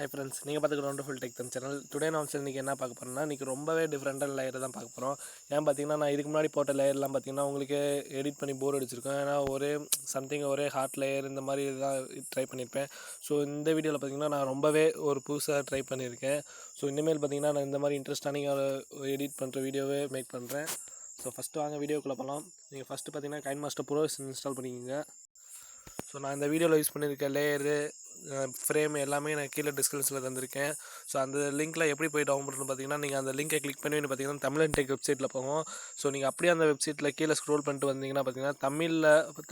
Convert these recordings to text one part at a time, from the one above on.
Hi friends, நீங்கள் பார்த்துக்கிற wonderful tech தம் channel. Today நான் இன்றைக்கி என்ன பார்க்க போகிறேன்னா, இன்றைக்கி ரொம்பவே டிஃப்ரெண்டான லேயர் தான் பார்க்க போகிறோம். ஏன் பார்த்தீங்கன்னா, நான் இதுக்கு முன்னாடி போட்ட லேயர்லாம் பார்த்தீங்கன்னா உங்களுக்கு எடிட் பண்ணி போர் அடிச்சிருக்கேன். ஏன்னா ஒரே ஹார்ட் லேயர் இந்த மாதிரி தான் ட்ரை பண்ணியிருப்பேன். ஸோ இந்த வீடியோவில் பார்த்தீங்கன்னா நான் ரொம்பவே ஒரு புதுசாக ட்ரை பண்ணியிருக்கேன். ஸோ இனிமேல் பார்த்தீங்கன்னா நான் இந்த மாதிரி இன்ட்ரெஸ்டான எடிட் பண்ணுற வீடியோவே மேக் பண்ணுறேன். ஸோ ஃபஸ்ட்டு வாங்க வீடியோக்குள்ளே போகலாம். நீங்கள் ஃபஸ்ட்டு பார்த்தீங்கன்னா கைன்மாஸ்டர் ப்ரோ இன்ஸ்டால் பண்ணிக்கோங்க. ஸோ நான் இந்த வீடியோவில் யூஸ் பண்ணியிருக்க லேயரு ஃப்ரேம் எல்லாமே நான் கீழே டிஸ்கிரிப்ஷனில் தந்திருக்கேன். ஸோ அந்த லிங்க்கில் எப்படி போய் டவுன்லோட் பண்ணணும்னு பார்த்தீங்கன்னா, நீங்கள் அந்த லிங்கை கிளிக் பண்ணி பார்த்தீங்கன்னா தமிழ் டெக் வெப்சைட்டில் போகும். ஸோ நீங்கள் அப்படியே அந்த வெப்சைட்டில் கீழே ஸ்க்ரோல் பண்ணிட்டு வந்தீங்கன்னா பார்த்தீங்கன்னா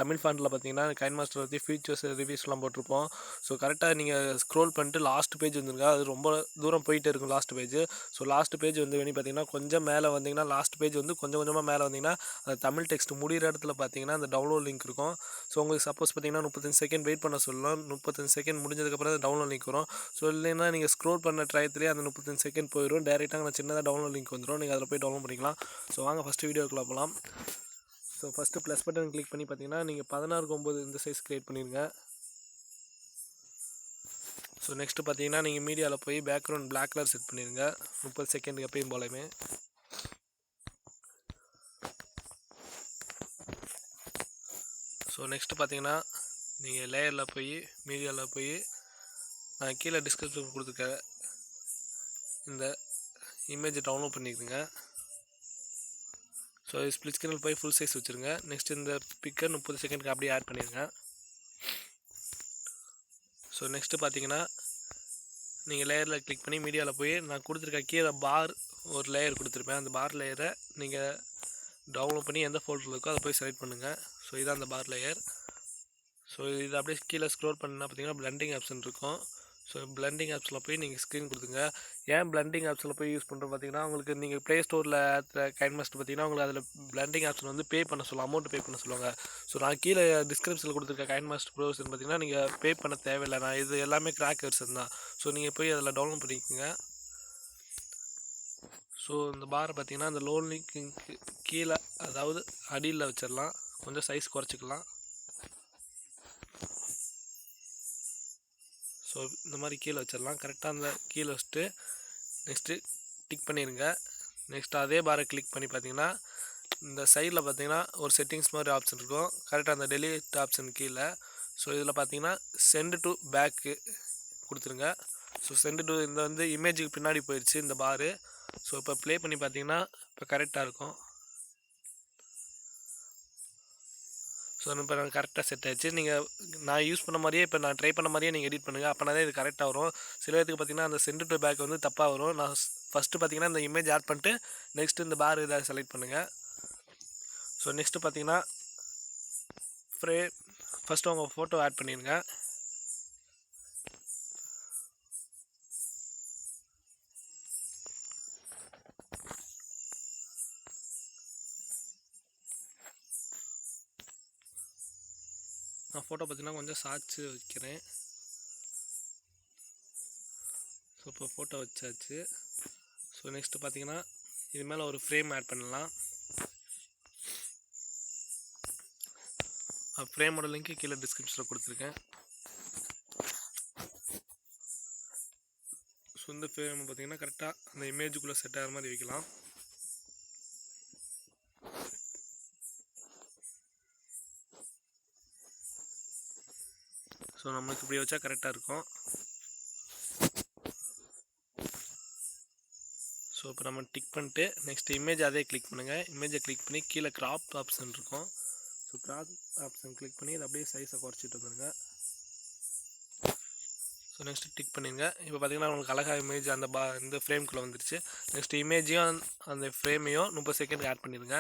தமிழ் ஃபாண்ட்டில் பார்த்தீங்கன்னா கைன்மாஸ்டர் பற்றி ஃபீச்சர்ஸ் ரிவ்யூஸ்லாம் போட்டிருப்போம். ஸோ கரெக்டாக நீங்கள் ஸ்க்ரோல் பண்ணிட்டு லாஸ்ட் பேஜ் வந்துருங்க. அது ரொம்ப தூரம் போயிட்டே இருக்கும் last page. So last page வந்து பார்த்தீங்கன்னா கொஞ்சம் மேலே வந்தீங்கன்னா லாஸ்ட் பேஜ் வந்து கொஞ்சமாக மேலே வந்தீங்கன்னா அந்த தமிழ் டெக்ஸ்ட் முடிகிற இடத்துல பார்த்தீங்கன்னா அந்த டவுன்லோட் லிங்க் இருக்கும். ஸோ உங்களுக்கு சப்போஸ் பார்த்தீங்கன்னா 35 செகண்ட் வெயிட் பண்ண சொல்லலாம். 35 செகண்ட் முடிஞ்சதுக்கப்புறம் அது டவுன்லோட் லிங்க் வரும். ஸோ இல்லைன்னா நீங்கள் ஸ்க்ரோல் பண்ண ட்ரையத்துலேயே அந்த 35 செகண்ட் போயிடும். டேரெக்டாக நான் சின்னதாக டவுன்லோட் லிங்க் வந்துடும். நீங்கள் அதில் போய் டவுன்லோட் பண்ணிக்கலாம். ஸோ வாங்க ஃபஸ்ட்டு வீடியோக்குள்ளே போகலாம். So first plus button click பண்ணி பார்த்தீங்கன்னா நீங்கள் 16:9 இந்த சைஸ் க்ரியேட் பண்ணிடுங்க. ஸோ நெக்ஸ்ட்டு பார்த்தீங்கன்னா நீங்கள் மீடியாவில் போய் பேக்ரவுண்ட் பிளாக் கலர் செட் பண்ணிடுங்க. 30 செகண்ட் எப்பயும் போலையுமே. ஸோ நெக்ஸ்ட்டு பார்த்தீங்கன்னா நீங்கள் லேயரில் போய் மீடியாவில் போய் நான் கீழே டிஸ்கிரிப்ஷன் கொடுத்துருக்க இந்த இமேஜை டவுன்லோட் பண்ணிக்கோங்க. ஸோ ஸ்ப்ளிட் ஸ்க்ரீனில் போய் ஃபுல் சைஸ் வச்சுருங்க. நெக்ஸ்ட் இந்த பிக்கர் 30 செகண்டுக்கு அப்படியே ஆட் பண்ணிடுங்க. ஸோ நெக்ஸ்ட்டு பார்த்தீங்கன்னா நீங்கள் லேயரில் கிளிக் பண்ணி மீடியாவில் போய் நான் கொடுத்துருக்க கீழே பார் ஒரு லேயர் கொடுத்துருப்பேன். அந்த பார் லேயரை நீங்கள் டவுன்லோட் பண்ணி எந்த ஃபோல்டரில் இருக்கோ அதை போய் செலக்ட் பண்ணுங்கள். ஸோ இதான் அந்த பார் லேயர். ஸோ இது அப்படியே கீழே ஸ்க்ரோல் பண்ணால் பார்த்தீங்கன்னா பிளண்டிங் ஆப்ஷன் இருக்கும். ஸோ பிளண்டிங் ஆப்ஸில் போய் நீங்கள் ஸ்க்ரீன் கொடுத்துங்க. ஏன் பிளண்டிங் ஆப்ஸில் போய் யூஸ் பண்ணுறோம் பார்த்தீங்கன்னா, உங்களுக்கு நீங்கள் ப்ளே ஸ்டோரில் கைன்மாஸ்டர் பார்த்தீங்கன்னா உங்களுக்கு அதில் பிளண்டிங் ஆப்ஷன் வந்து பே பண்ண சொல்லுவாங்க, அமௌண்ட் பே பண்ண சொல்லுவாங்க. ஸோ நான் கீழே டிஸ்கிரிப்ஷனில் கொடுத்துருக்க கைன்மாஸ்டர் ப்ரோ வெர்ஷன் பார்த்தீங்கன்னா நீங்கள் பே பண்ண தேவையில்லை. நான் இது எல்லாமே கிராக் வெர்ஷன் தான். ஸோ நீங்கள் போய் அதில் டவுன்லோட் பண்ணிக்கோங்க. ஸோ இந்த பாரை பார்த்தீங்கன்னா அந்த லோன் லிங்க்கு கீழே அதாவது அடியில் வச்சிடலாம். கொஞ்சம் சைஸ் குறைச்சிக்கலாம். ஸோ இந்த மாதிரி கீழே வச்சிடலாம். கரெக்டாக அந்த கீழே வச்சுட்டு நெக்ஸ்ட்டு டிக் பண்ணிடுங்க. நெக்ஸ்ட் அதே பாரை கிளிக் பண்ணி பார்த்தீங்கன்னா இந்த சைடில் பார்த்தீங்கன்னா ஒரு செட்டிங்ஸ் மாதிரி ஆப்ஷன் இருக்கும். கரெக்டாக அந்த டெலிட் ஆப்ஷன் கீழே. ஸோ இதில் பார்த்தீங்கன்னா சென்ட் டு பேக்கு கொடுத்துருங்க. ஸோ சென்ட் டு இந்த வந்து இமேஜுக்கு பின்னாடி போயிடுச்சு இந்த பாரு. ஸோ இப்போ ப்ளே பண்ணி பார்த்தீங்கன்னா இப்போ கரெக்டாக இருக்கும். ஸோ இப்போ நான் கரெக்டாக செட் ஆகிடுச்சு. நீங்கள் நான் யூஸ் பண்ண மாதிரியே இப்போ நான் ட்ரை பண்ண மாதிரியே நீங்கள் எடிட் பண்ணுங்கள். அப்போனா தான் இது கரெக்டாக வரும். சில பேருக்கு பார்த்தீங்கன்னா அந்த சென்ட் டு பேக் வந்து தப்பாக வரும். நான் ஃபஸ்ட்டு பார்த்தீங்கன்னா இந்த இமேஜ் ஆட் பண்ணிட்டு நெக்ஸ்ட்டு இந்த பார் இதை செலக்ட் பண்ணுங்கள். ஸோ நெக்ஸ்ட்டு பார்த்தீங்கன்னா ஃபஸ்ட்டு உங்கள் ஃபோட்டோ ஆட் பண்ணிடுங்க. நான் ஃபோட்டோ பார்த்தீங்கன்னா கொஞ்சம் சாய்ச்சி வைக்கிறேன். ஸோ இப்போ ஃபோட்டோ வச்சாச்சு. ஸோ நெக்ஸ்ட்டு பார்த்தீங்கன்னா இது மேலே ஒரு ஃப்ரேம் ஆட் பண்ணலாம். ஃப்ரேமோட லிங்க்கு கீழே டிஸ்கிரிப்ஷனில் கொடுத்துருக்கேன். ஸோ இந்த ஃப்ரேம் பார்த்தீங்கன்னா கரெக்டாக அந்த இமேஜுக்குள்ளே செட் ஆகிற மாதிரி வைக்கலாம். ஸோ நம்மளுக்கு இப்படி வச்சா கரெக்டாக இருக்கும். ஸோ இப்போ நம்ம டிக் பண்ணிட்டு நெக்ஸ்ட் இமேஜ் அதே கிளிக் பண்ணுங்கள். இமேஜை கிளிக் பண்ணி கீழே கிராப் ஆப்ஷன் இருக்கும். ஸோ கிராப் ஆப்ஷன் கிளிக் பண்ணி இதை அப்படியே சைஸை குறைச்சிட்டு வந்துடுங்க. ஸோ நெக்ஸ்ட்டு டிக் பண்ணிடுங்க. இப்போ பார்த்தீங்கன்னா உங்களுக்கு அழகாக இமேஜ் அந்த இந்த ஃப்ரேம்குள்ளே வந்துடுச்சு. நெக்ஸ்ட் இமேஜையும் அந்த ஃப்ரேமையும் 30 செகண்ட் ஆட் பண்ணிடுங்க.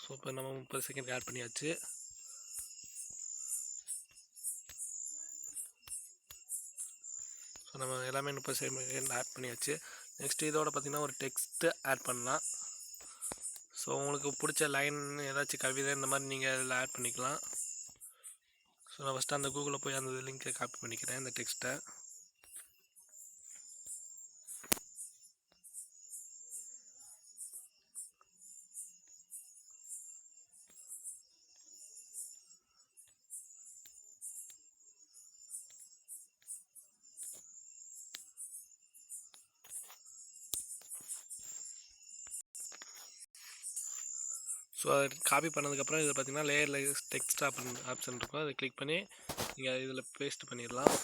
ஸோ இப்போ நம்ம 30 செகண்ட் ஆட் பண்ணியாச்சு. ஸோ நம்ம எல்லாமே 30 செகண்ட் ஆட் பண்ணியாச்சு. நெக்ஸ்ட்டு இதோட பார்த்திங்கன்னா ஒரு டெக்ஸ்ட்டு ஆட் பண்ணலாம். ஸோ உங்களுக்கு பிடிச்ச லைன் ஏதாச்சும் கவிதை இந்த மாதிரி நீங்கள் இதில் ஆட் பண்ணிக்கலாம். ஸோ நான் ஃபஸ்ட்டு அந்த கூகுளில் போய் அந்த லிங்க்கை காப்பி பண்ணிக்கிறேன் இந்த டெக்ஸ்ட்டை. ஸோ அதை காப்பி பண்ணதுக்கப்புறம் இதில் பார்த்தீங்கன்னா லேயரில் டெக்ஸ்ட் ஆப்ஷன் இருக்கும், அதை கிளிக் பண்ணி நீங்கள் இதில் பேஸ்ட் பண்ணிடலாம்.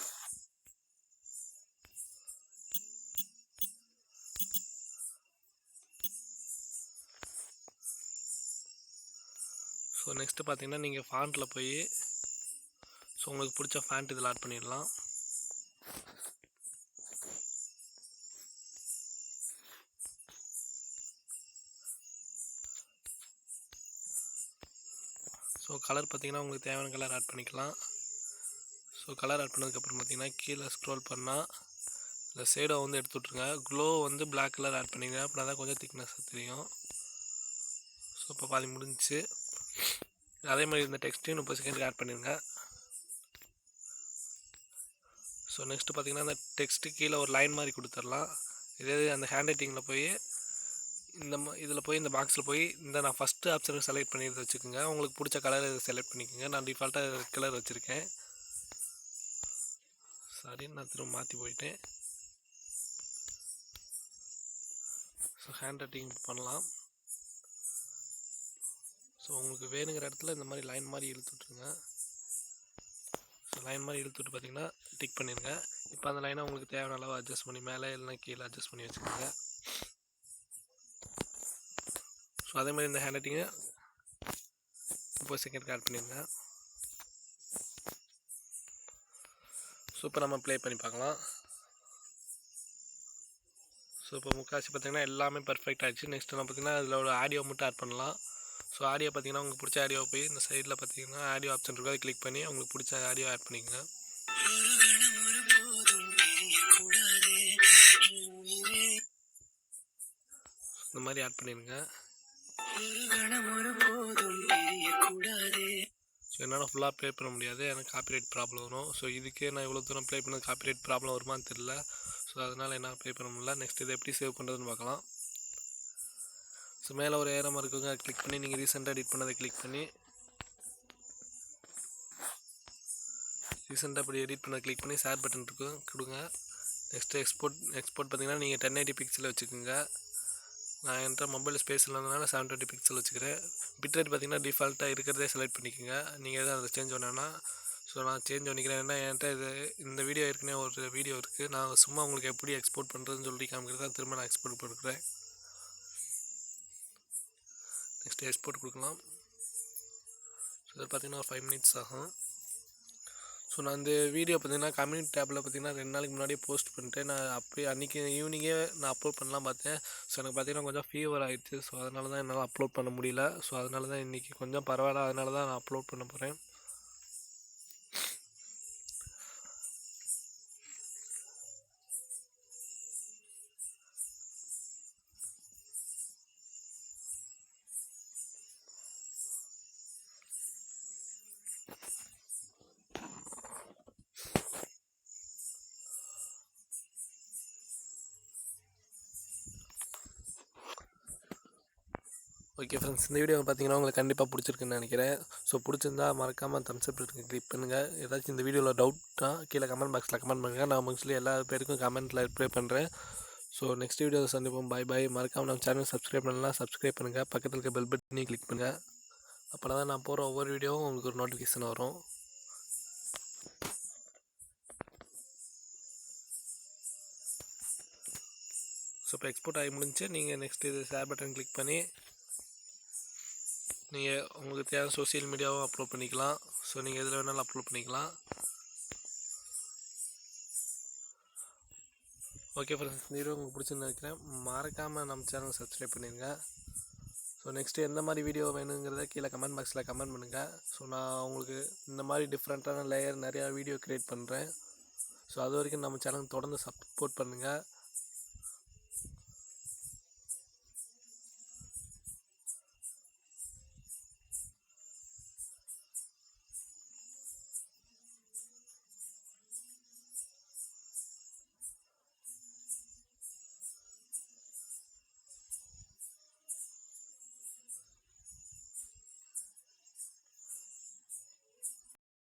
ஸோ நெக்ஸ்ட்டு பார்த்தீங்கன்னா நீங்கள் ஃபாண்ட்டில் போய் ஸோ உங்களுக்கு பிடிச்ச ஃபாண்ட் இதில் ஆட் பண்ணிடலாம். ஸோ கலர் பார்த்தீங்கன்னா உங்களுக்கு தேவையான கலர் ஆட் பண்ணிக்கலாம். ஸோ கலர் ஆட் பண்ணதுக்கப்புறம் பார்த்தீங்கன்னா கீழே ஸ்க்ரோல் பண்ணால் இந்த ஷேடோ வந்து எடுத்து விட்ருங்க. க்ளோ வந்து பிளாக் கலர் ஆட் பண்ணிங்க, அப்படின்னா தான் கொஞ்சம் திக்னஸ் தெரியும். ஸோ இப்போ பாதி முடிஞ்சிச்சு. அதே மாதிரி இந்த டெக்ஸ்ட்டையும் 30 செகண்டுக்கு ஆட் பண்ணிடுங்க. ஸோ நெக்ஸ்ட்டு பார்த்தீங்கன்னா அந்த டெக்ஸ்ட்டு கீழே ஒரு லைன் மாதிரி கொடுத்துடலாம். இதே அந்த ஹேண்ட் ரைட்டிங்கில் போய் இதில் போய் இந்த பாக்ஸில் போய் நான் ஃபஸ்ட்டு ஆப்ஷனை செலக்ட் பண்ணிட்டு வச்சுக்கோங்க. உங்களுக்கு பிடிச்ச கலர் இதை செலக்ட் பண்ணிக்கோங்க. நான் டிஃபால்ட்டாக ரெட் கலர் வச்சுருக்கேன். சாரி, நான் திரும்ப மாற்றி போயிட்டேன். ஸோ ஹேண்ட் ரைட்டிங் பண்ணலாம். ஸோ உங்களுக்கு வேணுங்கிற இடத்துல இந்த மாதிரி லைன் மாதிரி இழுத்து விட்ருங்க. ஸோ லைன் மாதிரி இழுத்து விட்டு பார்த்தீங்கன்னா டிக் பண்ணிடுங்க. இப்போ அந்த லைனை உங்களுக்கு தேவையான அளவு அட்ஜஸ்ட் பண்ணி மேலே இல்லைனா கீழே அட்ஜஸ்ட் பண்ணி வச்சுக்கோங்க. ஸோ அதே மாதிரி இந்த ஹேண்ட் ரைட்டிங்கை 30 செகண்டுக்கு ஆட் பண்ணிடுங்க. ஸோ இப்போ நம்ம ப்ளே பண்ணி பார்க்கலாம். ஸோ இப்போ முக்கால்வாசி பார்த்தீங்கன்னா எல்லாமே பர்ஃபெக்ட் ஆகிடுச்சு. நெக்ஸ்ட்டு நம்ம பார்த்தீங்கன்னா அதில் ஒரு ஆடியோ மட்டும் ஆட் பண்ணலாம். ஸோ ஆடியோ பார்த்தீங்கன்னா உங்களுக்கு பிடிச்ச ஆடியோ போய் இந்த சைடில் பார்த்தீங்கன்னா ஆடியோ ஆப்ஷன் இருக்கும், அதை கிளிக் பண்ணி உங்களுக்கு பிடிச்ச ஆடியோ ஆட் பண்ணிக்கோங்க. இந்த மாதிரி ஆட் பண்ணிடுங்க. ஸோ என்னால் ஃபுல்லாக ப்ளே பண்ண முடியாது, எனக்கு காப்பிரைட் ப்ராப்ளம் வரும். ஸோ இதுக்கே நான் இவ்வளோ தூரம் ப்ளே பண்ணது காப்பிரைட் ப்ராப்ளம் வருமானு தெரில. ஸோ அதனால் என்னால் ப்ளே பண்ண முடியல. நெக்ஸ்ட் இதை எப்படி சேவ் பண்ணுறதுன்னு பார்க்கலாம். ஸோ மேலே ஒரு ஏரமாக இருக்குங்க, அதை கிளிக் பண்ணி நீங்கள் ரீசெண்டாக எடிட் பண்ணதை கிளிக் பண்ணி ரீசெண்டாக அப்படி எடிட் பண்ணதை கிளிக் பண்ணி ஷேர் பட்டன் இருக்கும் கொடுங்க. நெக்ஸ்ட்டு எக்ஸ்போர்ட் பார்த்தீங்கன்னா நீங்கள் 1080 பிக்சலில் வச்சுக்கோங்க. நான் என்கிட்ட மொபைல் ஸ்பேஸ் இல்லாதனால 720 பிக்சல் வச்சுக்கிறேன். பிட்ரேட் பார்த்தீங்கன்னா டிஃபால்ட்டாக இருக்கிறதே செலக்ட் பண்ணிக்கோங்க. நீங்கள் எதாவது அதை சேஞ்ச் பண்ணேன்னா ஸோ நான் சேஞ்ச் பண்ணிக்கிறேன். ஏன்னா என்கிட்ட இந்த வீடியோ ஏற்கனவே ஒரு வீடியோ இருக்குது, நான் சும்மா உங்களுக்கு எப்படி எக்ஸ்போர்ட் பண்ணுறதுன்னு சொல்லி காமிக்கிறது தான் திரும்ப நான் எக்ஸ்போர்ட் கொடுக்குறேன். நெக்ஸ்ட்டு எக்ஸ்போர்ட் கொடுக்கலாம். ஸோ இதில் பார்த்தீங்கன்னா ஒரு 5 மினிட்ஸ் ஆகும். ஸோ நான் இந்த வீடியோ பார்த்தீங்கன்னா கம்யூனிட்டி டேப்பில் பார்த்தீங்கன்னா 2 நாளைக்கு முன்னாடியே போஸ்ட் பண்ணிட்டேன். நான் அப்படியே அன்றைக்கி ஈவினிங்கே நான் அப்லோட் பண்ணலாம் பார்த்தேன். ஸோ எனக்கு பார்த்தீங்கன்னா கொஞ்சம் ஃபீவர் ஆகிடுச்சு. ஸோ அதனால தான் என்னால் அப்லோட் பண்ண முடியல. ஸோ அதனால தான் இன்றைக்கி கொஞ்சம் பரவாயில்ல, அதனால தான் நான் அப்லோட் பண்ண போகிறேன். ஓகே ஃப்ரெண்ட்ஸ், இந்த வீடியோ பார்த்தீங்கன்னா உங்களுக்கு கண்டிப்பாக பிடிச்சிருக்குன்னு நினைக்கிறேன். ஸோ பிடிச்சிருந்தா மறக்காமல் தம்ஸ் அப் இருக்குது கிளிக் பண்ணுங்கள். ஏதாச்சும் இந்த வீடியோவில் டவுட்னா கீழே கமெண்ட் பாக்ஸில் கமெண்ட் பண்ணுங்கள். நான் மோஸ்ட்லி எல்லா பேருக்கும் கமெண்ட்டில் ரிப்ளை பண்ணுறேன். ஸோ நெக்ஸ்ட் வீடியோவில் சந்திப்போம். Bye bye. மறக்காமல் நம்ம சேனல் சப்ஸ்கிரைப் பண்ணலாம், சப்ஸ்கிரைப் பண்ணுங்கள். பக்கத்தில் இருக்க பெல் பட்டனையும் கிளிக் பண்ணுங்கள். அப்போ தான் நான் போகிற ஒவ்வொரு வீடியோவும் உங்களுக்கு ஒரு நோட்டிஃபிகேஷன் வரும். ஸோ இப்போ எக்ஸ்போர்ட் ஆகி முடிஞ்சு நீங்கள் நெக்ஸ்ட் இது ஷேர் பட்டன் கிளிக் பண்ணி நீங்கள் உங்களுக்கு தேவையான சோசியல் மீடியாவும் அப்லோட் பண்ணிக்கலாம். ஸோ நீங்கள் எதில் வேணாலும் அப்லோட் பண்ணிக்கலாம். ஓகே ஃப்ரெண்ட்ஸ், இந்த வீடியோ உங்களுக்கு பிடிச்சிருந்து நினைக்கிறேன். மறக்காமல் நம்ம சேனல் சப்ஸ்கிரைப் பண்ணிடுங்க. ஸோ நெக்ஸ்ட்டு எந்த மாதிரி வீடியோ வேணுங்கிறத கீழே கமெண்ட் பாக்ஸில் கமெண்ட் பண்ணுங்கள். ஸோ நான் உங்களுக்கு இந்த மாதிரி டிஃப்ரெண்ட்டான லேயர் நிறையா வீடியோ க்ரியேட் பண்ணுறேன். ஸோ அது வரைக்கும் நம்ம சேனல் தொடர்ந்து சப்போர்ட் பண்ணுங்கள்.